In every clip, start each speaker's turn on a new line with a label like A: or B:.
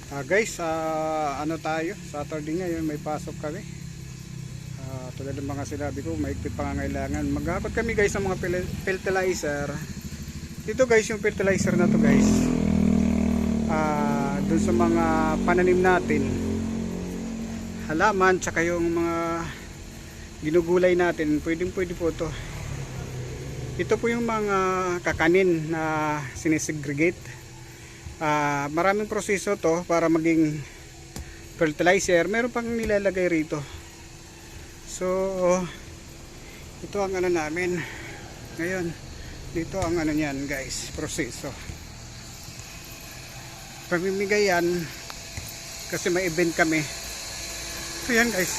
A: Guys, ano tayo? Saturday ngayon, may pasok kami. Tulad ng mga sinabi ko, maigpit pangangailangan. Maghakot kami guys ng mga fertilizer. Dito guys, yung fertilizer na to guys. Dun sa mga pananim natin. Halaman, tsaka yung mga ginugulay natin. Pwede po to. Ito po yung mga kakanin na sinesegregate. Maraming proseso to para maging fertilizer. Meron pang nilalagay rito. So ito ang ano namin ngayon. Dito ang ano niyan guys, proseso. Pamimigay yan kasi may event kami. So yan guys,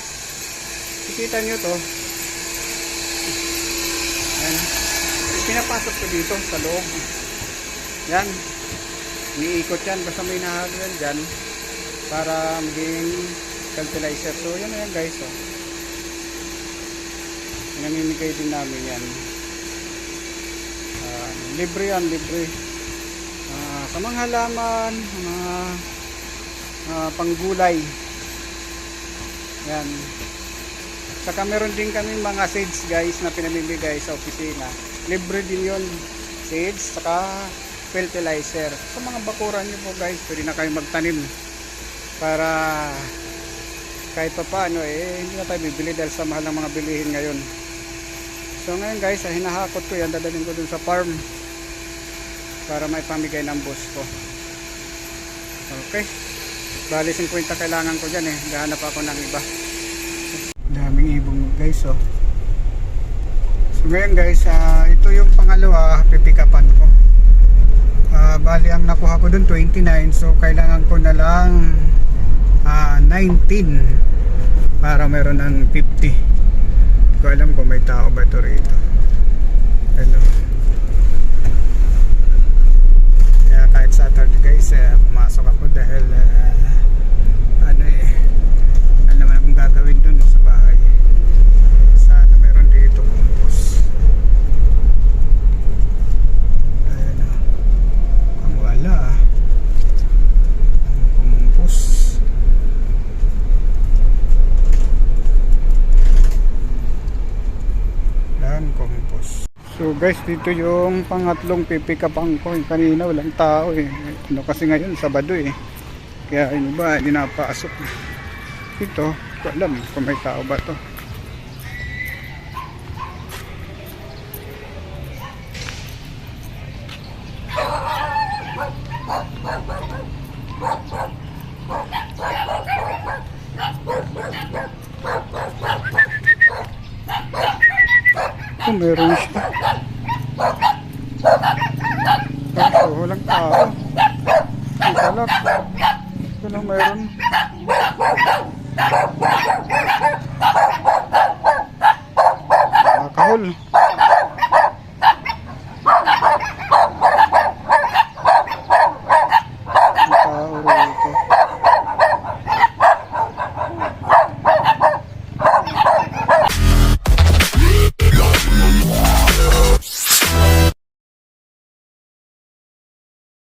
A: nakikita nyo to. Yan. Pinapasok ko dito sa loob. Yan, iniikot yan basta may nahagdan dyan para maging fertilizer. So yan na yan guys, oh. Namimigay din namin yan. Libre yan, libre. Sa mga halaman, mga panggulay. Yan. Saka meron din kami mga seeds guys na pinamimigay sa opisina. Libre din yun. Seeds, saka fertilizer. Sa mga bakuran nyo po guys, pwede na kayo magtanim para kahit pa paano hindi na tayo bibili dahil sa mahal ng mga bilihin ngayon. So ngayon guys, hinahakot ko yan, dadalhin ko dun sa farm para may pamigay ng boss ko. Okay, bali 50 kailangan ko dyan gahanap ako ng iba. Daming ibong guys, oh. So ngayon guys, ito yung pangalawa pipikapan ko. Bali ang nakuha ko dun 29, so kailangan ko na lang 19 para meron ng 50. Hindi ko alam kung may tao ba ito rito. Hello. Kaya kahit Saturday guys, pumasok ako dahil ano naman akong gagawin dun sa bahay. Sana meron dito compost. Ayan, ang wala ang compost. Yan, compost. So guys, dito yung pangatlong pipikapang ko. Kanina walang tao ano, kasi ngayon Sabado kaya yun ba, hindi napasok. Ito, ko alam kung may tao ba to. Oh, meron siya. Walang tao. Ang kalak. Ito lang meron.